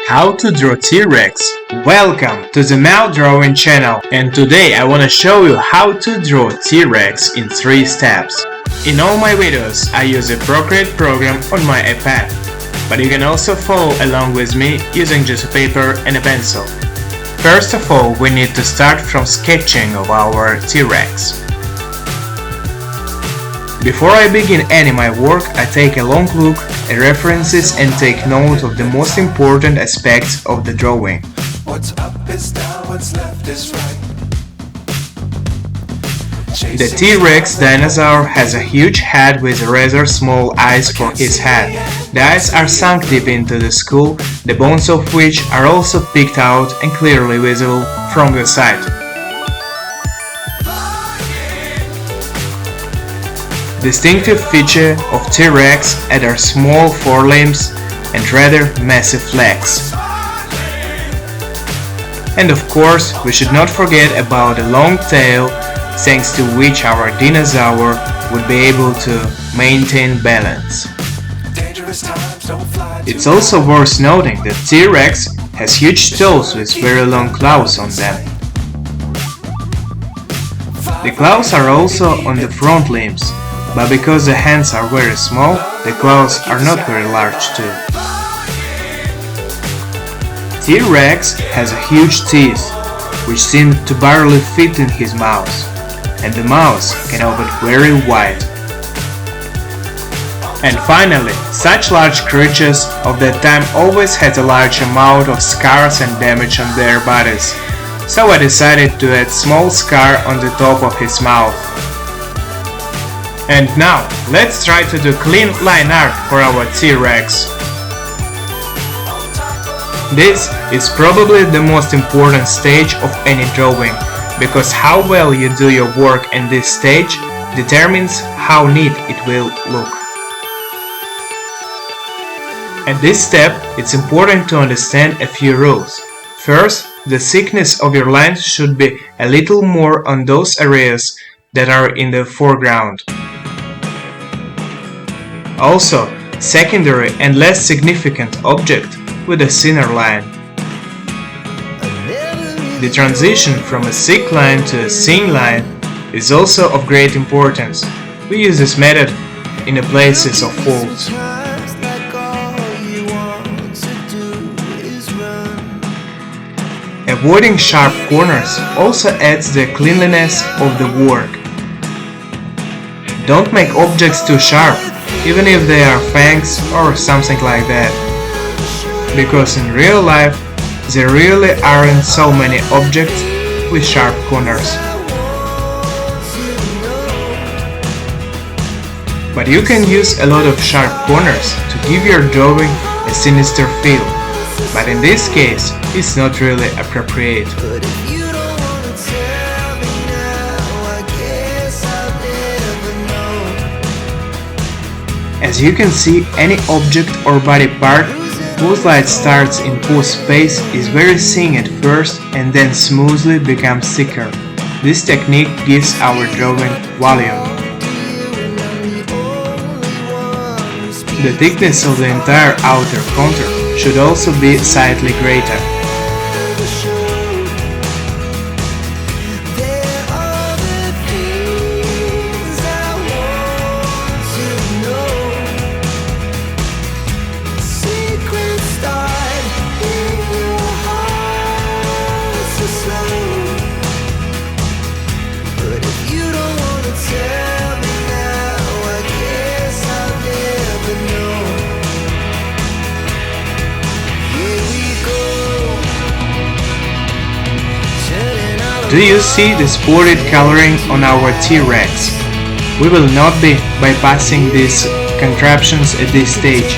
How to draw T-Rex. Welcome to the MeowDrawing Channel, and today I want to show you how to draw T-Rex in 3 steps. In all my videos I use a Procreate program on my iPad, but you can also follow along with me using just a paper and a pencil. First of all, we need to start from sketching of our T-Rex. Before I begin any my work, I take a long look at references and take note of the most important aspects of the drawing. What's up is down, what's left is right. The T-Rex dinosaur has a huge head with rather small eyes for his head. The eyes are sunk deep into the skull, the bones of which are also picked out and clearly visible from the side. Distinctive feature of T-Rex are their small forelimbs and rather massive legs. And of course, we should not forget about the long tail, thanks to which our dinosaur would be able to maintain balance. It's also worth noting that T-Rex has huge toes with very long claws on them. The claws are also on the front limbs, but because the hands are very small, the claws are not very large too. T-Rex has a huge teeth, which seem to barely fit in his mouth, and the mouth can open very wide. And finally, such large creatures of that time always had a large amount of scars and damage on their bodies, so I decided to add small scar on the top of his mouth. And now, let's try to do clean line art for our T-Rex. This is probably the most important stage of any drawing, because how well you do your work in this stage determines how neat it will look. At this step, it's important to understand a few rules. First, the thickness of your lines should be a little more on those areas that are in the foreground. Also, secondary and less significant object with a thinner line. The transition from a thick line to a thin line is also of great importance. We use this method in the places of folds. Avoiding sharp corners also adds the cleanliness of the work. Don't make objects too sharp, even if they are fangs or something like that, because in real life there really aren't so many objects with sharp corners. But you can use a lot of sharp corners to give your drawing a sinister feel, but in this case it's not really appropriate. As you can see, any object or body part whose light starts in pose space is very thin at first and then smoothly becomes thicker. This technique gives our drawing volume. The thickness of the entire outer contour should also be slightly greater. Do you see the spotted coloring on our T-Rex? We will not be bypassing these contraptions at this stage.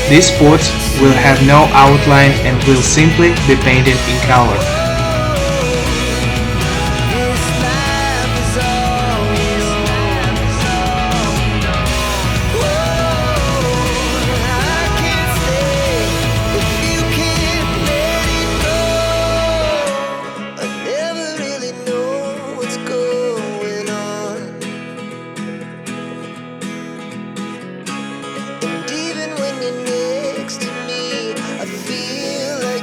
These spots will have no outline and will simply be painted in color. Next to me, I feel like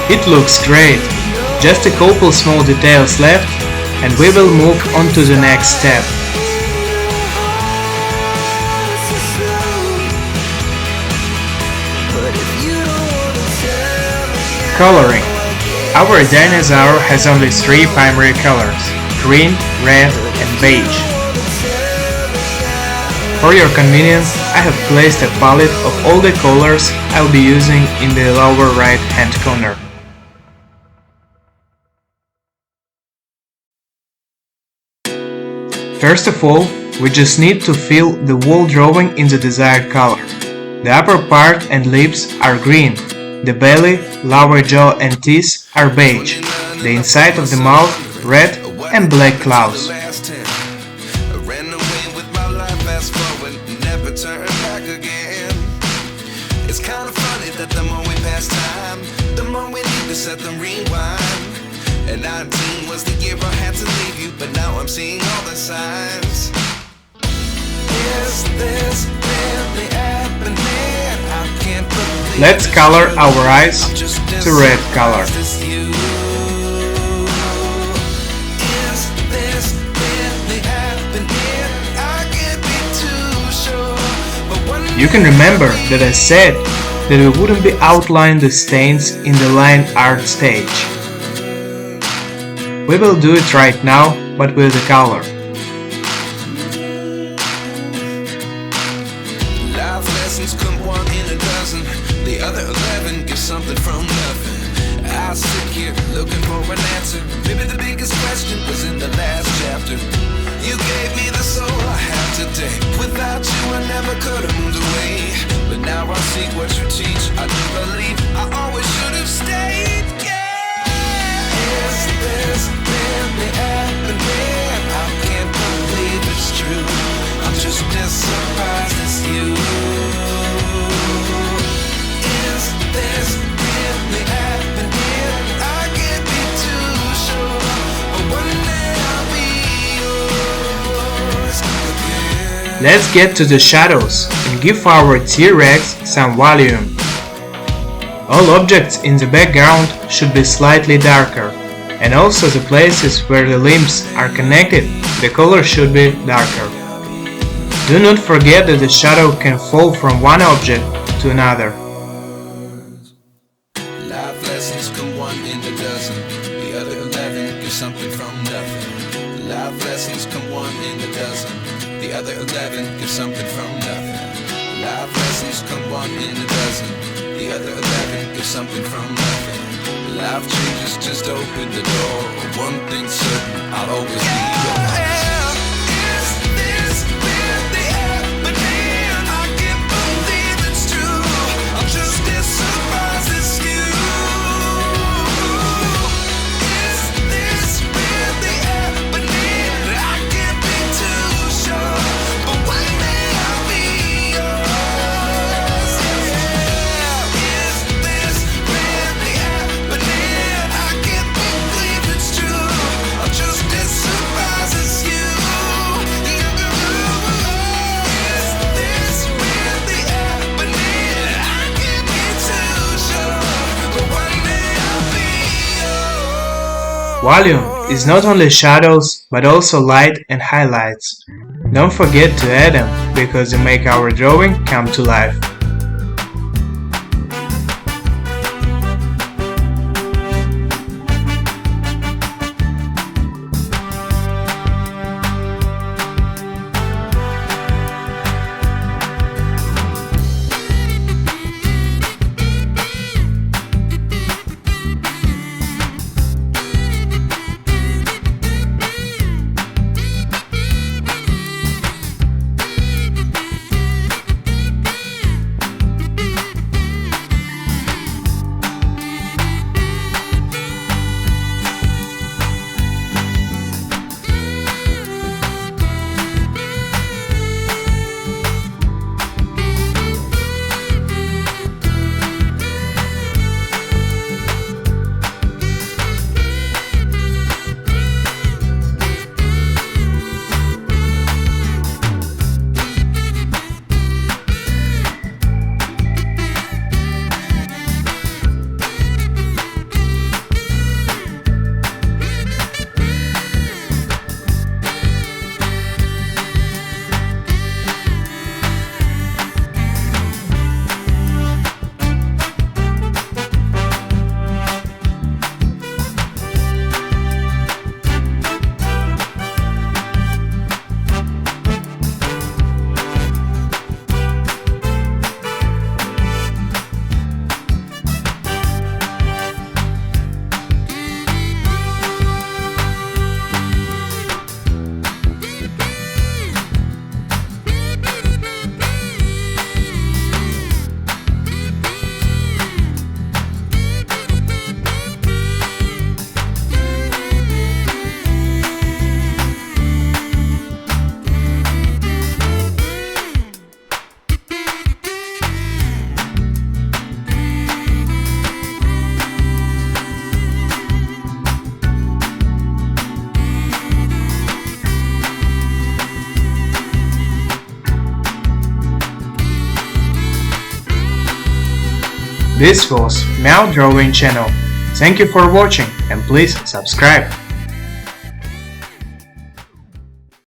It looks great. Just a couple small details left and we will move on to the next step. Coloring. Our dinosaur has only 3 primary colors: green, red and beige. For your convenience, I have placed a palette of all the colors I'll be using in the lower right hand corner. First of all, we just need to fill the whole drawing in the desired color. The upper part and lips are green. The belly, lower jaw and teeth are beige. The inside of the mouth, red and black claws. It's kind of funny that the more we pass time, the more we need to set them rewind. And 19 was the year I had to leave you, but now I'm seeing all the signs. Is this really happening? I can't believe. Let's color our eyes to red color. Is this really happening? I can't be too sure. But one You can remember that I said that we wouldn't be outlining the stains in the line art stage. We will do it right now, but with the color. life lessons come 1 in a dozen. The other 11 give something from nothing. I sit here looking for an answer. Maybe the biggest question was in the last chapter. You gave me the soul I have today. Without you I never could have moved away. But now I see what you teach. I do believe I always should have stayed. Is this really happening? I can't believe it's true. I'm just as surprised as you. Is this really happening? I can't be too sure. But one day I'll be yours again. Let's get to the shadows and give our T-Rex some volume. All objects in the background should be slightly darker, and also the places where the limbs are connected, the color should be darker. Do not forget that the shadow can fall from one object to another. Life lessons come 1 in a dozen. The other 11 give something from nothing. Life lessons come 1 in a dozen. The other 11 give something from nothing. Life lessons come 1 in a dozen. The other 11 give something from nothing. Life changes just open the door. One thing's certain, I'll always be yours. Is this really happening? I can't believe it's true. I'm just as surprised as you. Is this really happening? I can't be too sure. But one day I'll be yours. Is this really happening? I can't believe it's true. I'm just as surprised as you. Is this really happening? I can't be too sure. But one day I'll be yours. Volume is not only shadows, but also light and highlights. Don't forget to add them, because they make our drawing come to life. This was MeowDrawing Channel. Thank you for watching and please subscribe.